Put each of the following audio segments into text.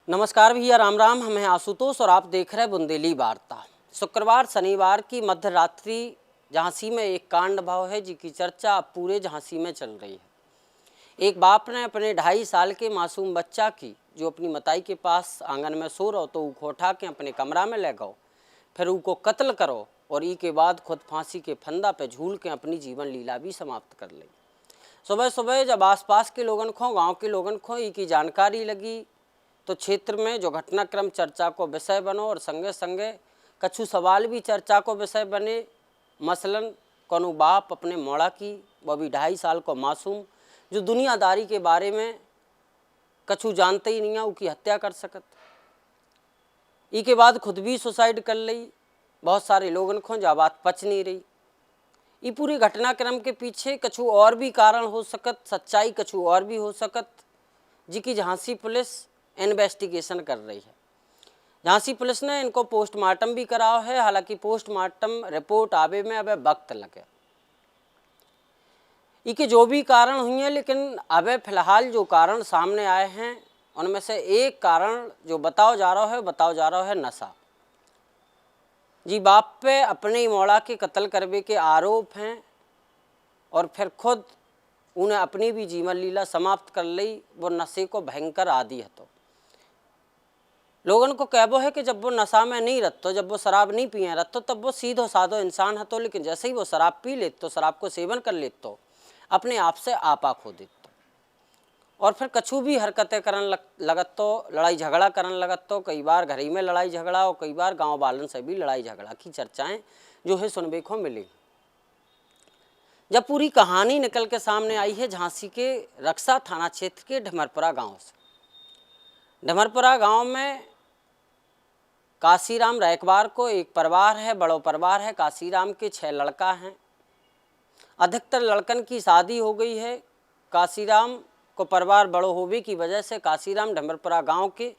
नमस्कार भैया, राम राम। हम हैं आशुतोष और आप देख रहे हैं बुंदेली वार्ता। शुक्रवार शनिवार की मध्य रात्रि झांसी में एक कांड भाव है जिसकी चर्चा अब पूरे झांसी में चल रही है। एक बाप ने अपने 2.5 साल के मासूम बच्चा की, जो अपनी मताई के पास आंगन में सो रहो, तो उसको उठा के अपने कमरा में ले गओ, फिर उसको कत्ल करो और ई के बाद खुद फांसी के फंदा पे झूल के अपनी जीवन लीला भी समाप्त कर ली। सुबह सुबह जब आसपास के लोगन को, गांव के लोगन को ई की जानकारी लगी तो क्षेत्र में जो घटनाक्रम चर्चा को विषय बनो और संगे संगे कछु सवाल भी चर्चा को विषय बने। मसलन कोनो बाप अपने मोड़ा की, वह भी 2.5 साल को मासूम, जो दुनियादारी के बारे में कछु जानते ही नहीं है, उसकी हत्या कर सकत। ई के बाद खुद भी सुसाइड कर ली। बहुत सारे लोगन को जा बात पच नहीं रही। ये पूरी घटनाक्रम के पीछे कछु और भी कारण हो सकत, सच्चाई कछु और भी हो सकत, जिसकी झांसी पुलिस इन्वेस्टिगेशन कर रही है। झांसी पुलिस ने इनको पोस्टमार्टम भी कराया है। हालांकि पोस्टमार्टम रिपोर्ट आवे में अब वक्त लगे। इसके जो भी कारण हुई हैं, लेकिन अब फिलहाल जो कारण सामने आए हैं उनमें से एक कारण जो बताओ जा रहा है नशा। जी बाप पे अपने ही मौड़ा के कत्ल करवे के आरोप हैं और फिर खुद उन्हें अपनी भी जीवन लीला समाप्त कर ली। वो नशे को भयंकर आदि है। तो लोगन को कहबो है कि जब वो नशा में नहीं रहते, जब वो शराब नहीं पिए रहते, तब वो सीधो साधो इंसान है। तो लेकिन जैसे ही वो शराब पी लेते, तो शराब को सेवन कर लेते, तो अपने आप से आपा खो देते और फिर कछु भी हरकतें करन लगत, तो लड़ाई झगड़ा करन लगत। तो कई बार घर ही में लड़ाई झगड़ा और कई बार गांव वालन से भी लड़ाई झगड़ा की चर्चाएं जो है सुनने को मिली। जब पूरी कहानी निकल के सामने आई है झांसी के रक्षा थाना क्षेत्र के ढमरपुरा गांव से। ढमरपुरा गांव में काशीराम रैकबार को एक परिवार है, बड़ो परिवार है। काशीराम के 6 लड़का हैं। अधिकतर लड़कन की शादी हो गई है। काशीराम को परिवार बड़ो होने की वजह से काशीराम ढमरपुरा गांव के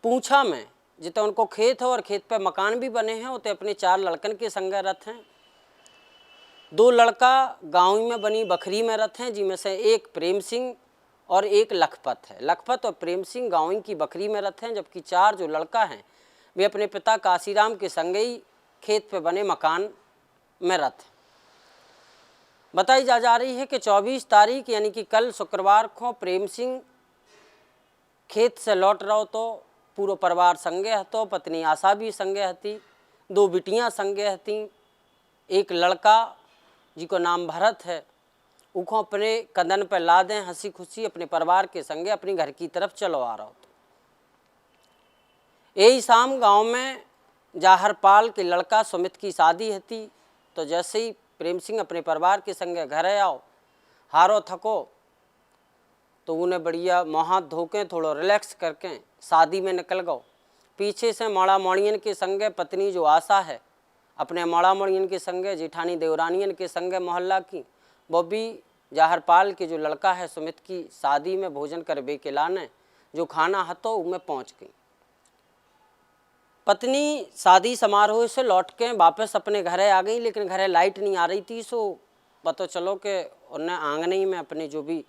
पूंछा में जितने उनको खेत है और खेत पे मकान भी बने हैं, उतने अपने 4 लड़कन के संग रथ हैं। 2 लड़का गाँव में बनी बखरी में रथ हैं, जिनमें से एक प्रेम सिंह और एक लखपत है। लखपत और प्रेम सिंह गाँव की बखरी में रथ हैं, जबकि 4 जो लड़का हैं वे अपने पिता काशीराम के संग ही खेत पे बने मकान में रथ। बताई जा रही है कि 24 तारीख यानी कि कल शुक्रवार को प्रेम सिंह खेत से लौट रहो तो पूरा परिवार संगे हतो। पत्नी आशा भी संगे हती, 2 बिटियां संगे हती, एक लड़का जिसको नाम भरत है, उनको अपने कदन पर ला दें हंसी खुशी अपने परिवार के संगे अपनी घर की तरफ चलो आ रहा हो। यही शाम गांव में जाहरपाल के लड़का सुमित की शादी हती। तो जैसे ही प्रेम सिंह अपने परिवार के संगे घर आओ, हारो थको, तो उन्हें बढ़िया मुँह हाथ धोके थोड़ा रिलैक्स करके शादी में निकल गओ। पीछे से माड़ा मौड़ियन के संगे पत्नी जो आशा है अपने माड़ा मौड़ियन के संगे, जेठानी देवरानियन के संगे मोहल्ला की, वो भी जाहरपाल के जो लड़का है सुमित की शादी में भोजन करवे के लाने जो खाना हतो उनमें पहुँच गई। पत्नी शादी समारोह से लौट के वापस अपने घरे आ गई, लेकिन घरे लाइट नहीं आ रही थी। सो पता चलो कि उन्हें आंगन में अपने जो भी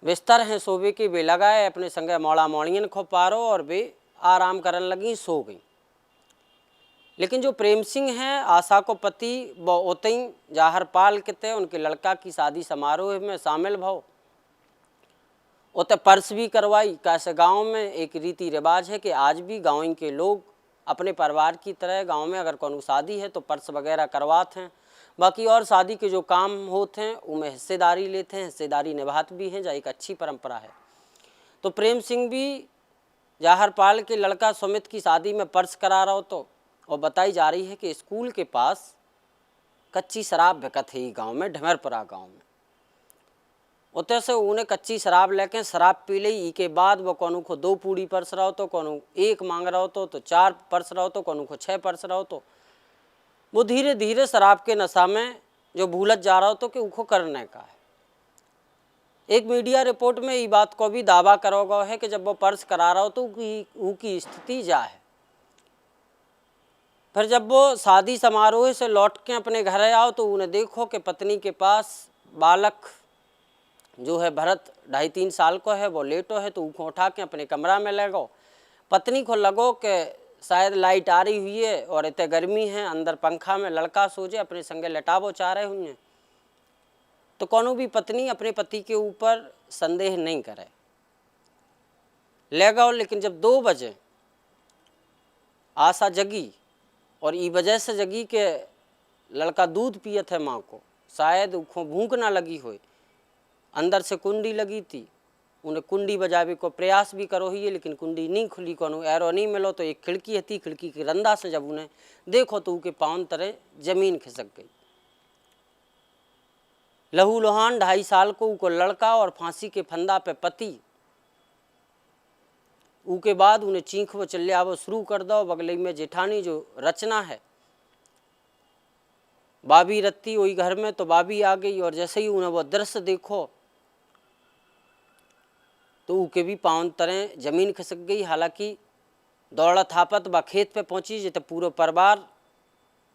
बिस्तर हैं सोवे के वे लगाए, अपने संगे मौड़ा मौड़ियन खो पारो और वे आराम करन लगी, सो गई। लेकिन जो प्रेम सिंह हैं आशा को पति, वो उतई जाहरपाल के थे उनके लड़का की शादी समारोह में शामिल भव। उते पर्स भी करवाई। कैसे गांव में एक रीति रिवाज है कि आज भी गाँव के लोग अपने परिवार की तरह गांव में अगर कोनो शादी है तो पर्स वगैरह करवाते हैं। बाकी और शादी के जो काम होते हैं उनमें हिस्सेदारी लेते हैं, हिस्सेदारी निभाते भी हैं, जो एक अच्छी परंपरा है। तो प्रेम सिंह भी जाहरपाल के लड़का सुमित की शादी में पर्स करा रहा हो। तो और बताई जा रही है कि स्कूल के पास कच्ची शराब बिकत है गाँव में, ढमरपुरा गाँव में। उतने से उन्हें कच्ची शराब लेके शराब पी ली। के बाद वो कोनो को 2 पूड़ी परस रहा हो, तो कोनो 1 मांग रहा हो, तो 4 परस रहा हो, तो कोनो को 6 परस रहा हो। तो वो धीरे धीरे शराब के नशा में जो भूलत जा रहा हो तो कि उनको करने का है। एक मीडिया रिपोर्ट में ये बात को भी दावा करोगा है कि जब वो पर्स करा रहा हो तो उनकी स्थिति जा है। फिर जब वो शादी समारोह से लौट के अपने घर आओ तो उन्हें देखो कि पत्नी के पास बालक जो है भरत 2.5-3 साल को है, वो लेटो है, तो उसको उठा के अपने कमरा में ले गो। पत्नी को लगो कि शायद लाइट आ रही हुई है और इतने गर्मी है, अंदर पंखा में लड़का सो जाए, अपने संगे लटावो चाह रहे हुए हैं। तो कोनो भी पत्नी अपने पति के ऊपर संदेह नहीं करे, ले गो। लेकिन जब 2 बजे आशा जगी, और ई वजह से जगी कि लड़का दूध पियत है माँ को, शायद उसको भूख ना लगी हो। अंदर से कुंडी लगी थी, उन्हें कुंडी बजावे को प्रयास भी करो ही है, लेकिन कुंडी नहीं खुली, कोनो एरो नहीं मिलो। तो एक खिड़की थी, खिड़की के रंदा से जब उन्हें देखो तो उनके पाँव तरह जमीन खिसक गई। लहू लुहान 2.5 साल को लड़का और फांसी के फंदा पे पति। उसके बाद उन्हें चीख वो चिल्ला वो शुरू कर दो। बगले में जेठानी जो रचना है, बाबी रत्ती वही घर में, तो बाबी आ गई, और जैसे ही उन्हें वो दृश्य देखो तो उनके भी पाँव तरह जमीन खिसक गई। हालांकि दौड़ा थापत व खेत पे पहुंची, जिते पूरा परिवार,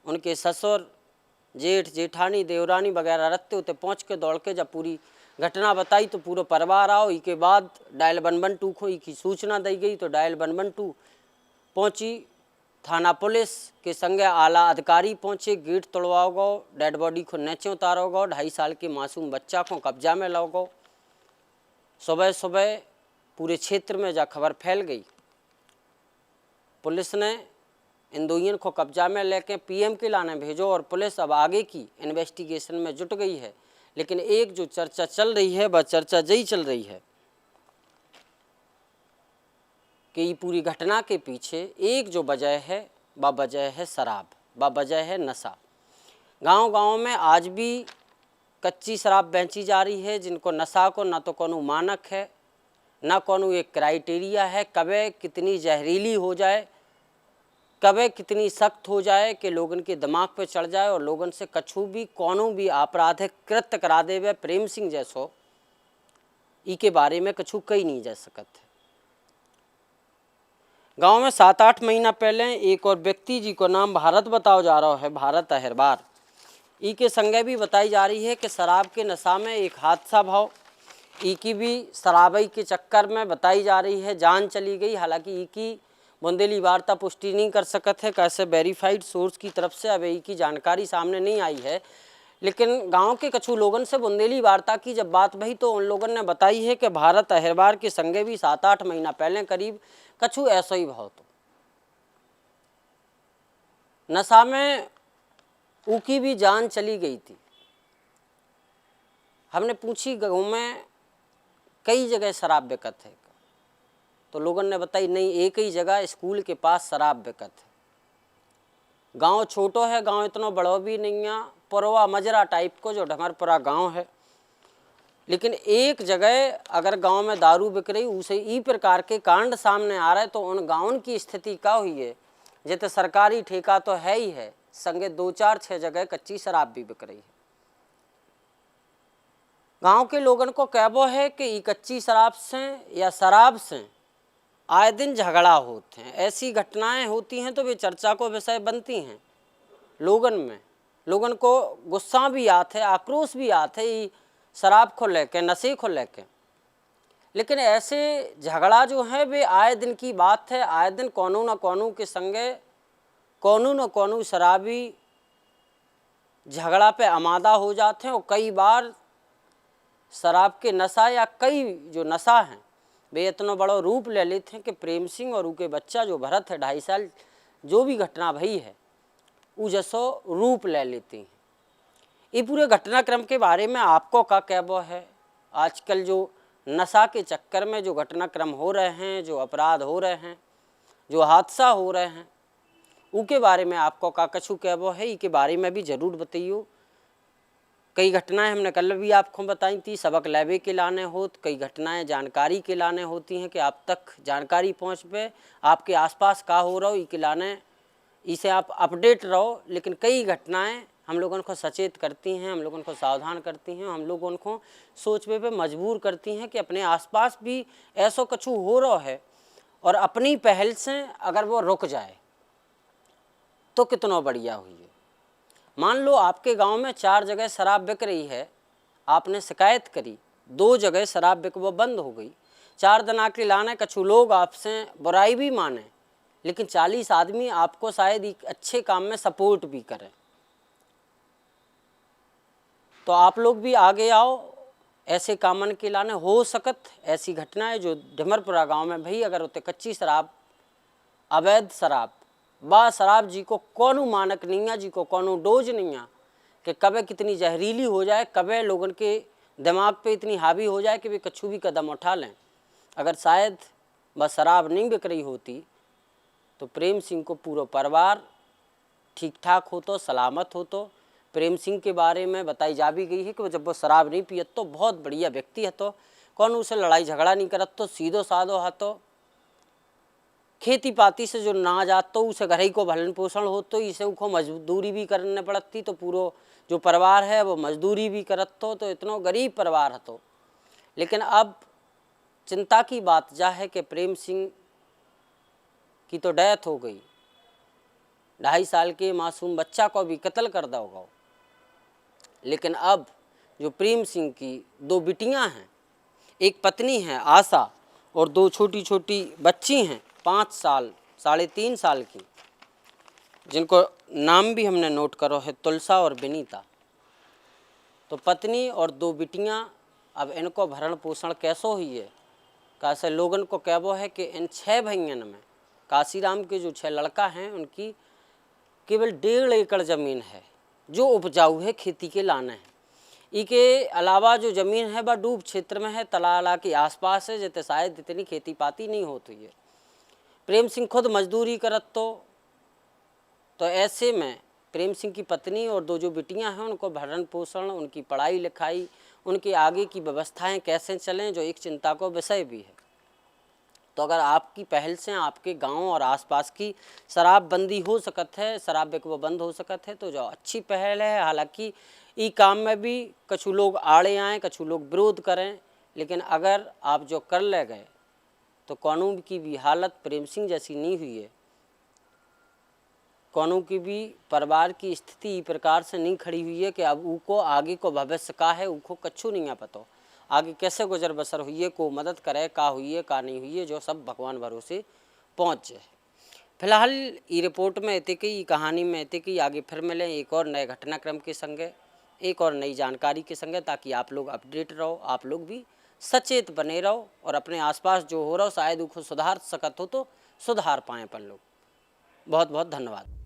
उनके ससुर, जेठ, जेठानी, देवरानी वगैरह रखते होते, पहुंच के दौड़ के जब पूरी घटना बताई तो पूरा परिवार आओ। इसके बाद डायल 112 को की सूचना दी गई, तो डायल 112 पहुंची। थाना पुलिस के संगे आला अधिकारी पहुंचे, गेट तोड़वाओ गो, डेड बॉडी को नीचे उतारो गो, 2.5 साल के मासूम बच्चा को कब्जा में लो गो। सुबह सुबह पूरे क्षेत्र में जा खबर फैल गई। पुलिस ने इन दोनों को कब्जा में लेके पीएम के लाने भेजो, और पुलिस अब आगे की इन्वेस्टिगेशन में जुट गई है। लेकिन एक जो चर्चा चल रही है, वह चर्चा यही चल रही है कि ये पूरी घटना के पीछे एक जो वजह है, वह वजह है शराब, वह वजह है नशा। गांव-गांव में आज भी कच्ची शराब बेची जा रही है, जिनको नशा को ना तो कोनो मानक है, ना कोनो एक क्राइटेरिया है, कबे कितनी जहरीली हो जाए, कबे कितनी सख्त हो जाए कि लोगन के दिमाग पे चढ़ जाए और लोगन से कछु भी कोनो भी आपराधिक कृत्य करा देवे। प्रेम सिंह जैसो ई के बारे में कछु कही नहीं जा सकत है। गांव में 7-8 महीना पहले एक और व्यक्ति जी को नाम भारत बताओ जा रहा है, भारत अहिरबार, ई के संगे भी बताई जा रही है कि शराब के नशा में एक हादसा भाव, ई की भी शराबई के चक्कर में बताई जा रही है जान चली गई। हालांकि ई की बुंदेली वार्ता पुष्टि नहीं कर सकत है, कैसे वेरीफाइड सोर्स की तरफ से अब ई की जानकारी सामने नहीं आई है। लेकिन गांव के कछु लोगन से बुंदेली वार्ता की जब बात भई तो उन लोगन ने बताई है कि भारत अहिरबार के संगे भी 7-8 महीना पहले करीब कछु ऐसा ही भाव तो नशा में उकी भी जान चली गई थी। हमने पूछी गाँव में कई जगह शराब बिकत है, तो लोगों ने बताई नहीं, एक ही जगह स्कूल के पास शराब बिकत है। गांव छोटो है, गांव इतना बड़ो भी नहीं है, पुरवा मजरा टाइप को जो ढमरपुरा गांव है। लेकिन एक जगह अगर गांव में दारू बिक रही, उसे ई प्रकार के कांड सामने आ रहे, तो उन गाँव की स्थिति क्या हुई है। जैसे सरकारी ठेका तो है ही है, संगे 2-4-6 जगह कच्ची शराब भी बिक रही है। गांव के लोगों को कहबो है कि ई कच्ची शराब से या शराब से आए दिन झगड़ा होते हैं, ऐसी घटनाएं होती हैं तो वे चर्चा को विषय बनती हैं लोगन में। लोगन को गुस्सा भी आते है, आक्रोश भी आते है शराब को लेके, नशे को लेके। लेकिन ऐसे झगड़ा जो है वे आए दिन की बात है। आए दिन कोनो न कोनो के संगे कोनो न कोनो शराबी झगड़ा पे आमादा हो जाते हैं, और कई बार शराब के नशा या कई जो नशा हैं वे इतना बड़ा रूप ले लेते हैं कि प्रेम सिंह और उनके बच्चा जो भरत है 2.5 साल, जो भी घटना भई है वो जैसो रूप ले लेती हैं। ये पूरे घटनाक्रम के बारे में आपको क्या कहबो है। आजकल जो नशा के चक्कर में जो घटनाक्रम हो रहे हैं, जो अपराध हो रहे हैं, जो हादसा हो रहे हैं, उनके बारे में आपको क्या कछु कहबो है, इसके बारे में भी ज़रूर बताइयो। कई घटनाएं हमने कल भी आपको बताई थी, सबक लेवे के लाने होत, कई घटनाएं जानकारी के लाने होती हैं कि आप तक जानकारी पहुंच पे, आपके आसपास का हो रहा हो इसके लाने, इसे आप अपडेट रहो। लेकिन कई घटनाएं हम लोगों को सचेत करती हैं, हम लोगों को सावधान करती हैं, हम लोगों को सोचने पे मजबूर करती हैं कि अपने आसपास भी ऐसा कछु हो रहा है और अपनी पहल से अगर वो रुक जाए तो कितना बढ़िया हुई है। मान लो आपके गांव में 4 जगह शराब बिक रही है, आपने शिकायत करी, 2 जगह शराब बिकवा बंद हो गई। 4 दिन आके लाने, कछु लोग आपसे बुराई भी माने, लेकिन 40 आदमी आपको शायद एक अच्छे काम में सपोर्ट भी करें। तो आप लोग भी आगे आओ, ऐसे कामन के लाने। हो सकत ऐसी घटनाएं जो ढिमरपुरा गांव में भई, अगर उते कच्ची शराब, अवैध शराब, बा शराब जी को कौनू मानक नहीं है, जी को कौनू डोज नहीं है कि कब कितनी जहरीली हो जाए, कब लोगन के दिमाग पे इतनी हावी हो जाए कि वे कछु भी कदम उठा लें। अगर शायद वह शराब नहीं बिक रही होती तो प्रेम सिंह को पूरा परिवार ठीक ठाक हो, तो सलामत हो। तो प्रेम सिंह के बारे में बताई जा भी गई है कि जब वो शराब नहीं पियत तो बहुत बढ़िया व्यक्ति है, तो कौन उसे लड़ाई झगड़ा नहीं करत, तो सीधो साधो है, तो खेती पाती से जो ना जात तो उसे घर ही को भरण पोषण हो, तो इसे उनको मजदूरी भी करने पड़ती, तो पूरा जो परिवार है वो मजदूरी भी करत, तो इतना गरीब परिवार है। तो लेकिन अब चिंता की बात यह है कि प्रेम सिंह की तो डेथ हो गई, 2.5 साल के मासूम बच्चा को भी कत्ल कर दिया होगा। लेकिन अब जो प्रेम सिंह की 2 बिटियां हैं, एक पत्नी है आशा और 2 छोटी छोटी बच्ची हैं 5 साल 3.5 साल की, जिनको नाम भी हमने नोट करो है, तुलसा और विनीता। तो पत्नी और 2 बिटियां, अब इनको भरण पोषण कैसो हुई है, कैसे लोगन को कहबो है कि इन 6 भाइयों में काशीराम के जो 6 लड़का हैं उनकी केवल 1.5 एकड़ ज़मीन है जो उपजाऊ है, खेती के लाने हैं। इसके अलावा जो ज़मीन है वह डूब क्षेत्र में है, तलाला के आसपास है, जितने शायद इतनी खेती पाती नहीं होती है। प्रेम सिंह खुद मजदूरी करत, तो ऐसे में प्रेम सिंह की पत्नी और 2 जो बिटियां हैं उनको भरण पोषण, उनकी पढ़ाई लिखाई, उनके आगे की व्यवस्थाएं कैसे चलें, जो एक चिंता को विषय भी है। तो अगर आपकी पहल से आपके गांव और आसपास की शराबबंदी हो सकत है, शराब बिकवा बंद हो सकत है, तो जो अच्छी पहल है। हालांकि ई काम में भी कछु लोग आड़े आएँ, कछु लोग विरोध करें, लेकिन अगर आप जो कर ले गए तो कानून की भी हालत प्रेम सिंह जैसी नहीं हुई है। कानून की भी परिवार की स्थिति इस प्रकार से नहीं खड़ी हुई है कि अब उनको आगे को भविष्य का है, उनको कछु नहीं है पता, आगे कैसे गुजर बसर हुई है, को मदद करे, का हुई है का नहीं हुई है, जो सब भगवान भरोसे पहुँच जाए। फिलहाल ये रिपोर्ट में इतने की, कहानी में इतने की। आगे फिर मिलें एक और नए घटनाक्रम के संगे, एक और नई जानकारी के संगे, ताकि आप लोग अपडेट रहो, आप लोग भी सचेत बने रहो और अपने आसपास जो हो रहा हो शायद उसको सुधार सकत हो तो सुधार पाएँ अपन लोग। बहुत बहुत धन्यवाद।